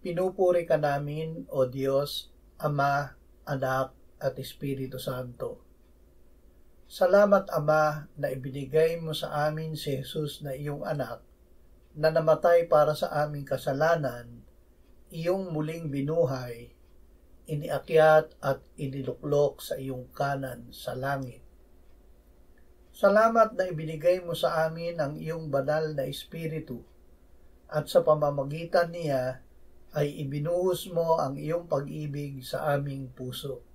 Pinupuri ka namin, O Diyos, Ama, Anak, at Espiritu Santo. Salamat, Ama, na ibinigay mo sa amin si Jesus na iyong anak, na namatay para sa aming kasalanan, iyong muling binuhay, iniakyat at iniluklok sa iyong kanan sa langit. Salamat na ibinigay mo sa amin ang iyong banal na Espiritu, at sa pamamagitan niya ay ibinuhos mo ang iyong pag-ibig sa aming puso.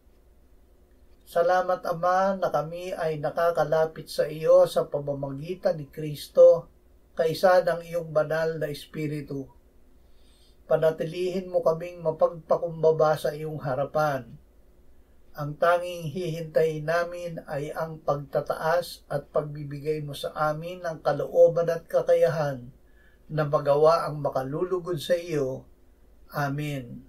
Salamat, Ama, na kami ay nakakalapit sa iyo sa pamamagitan ni Kristo kaysa ng iyong banal na Espiritu. Panatilihin mo kaming mapagpakumbaba sa iyong harapan. Ang tanging hihintayin namin ay ang pagtataas at pagbibigay mo sa amin ng kalooban at kakayahan na magawa ang makalulugod sa iyo. Amen.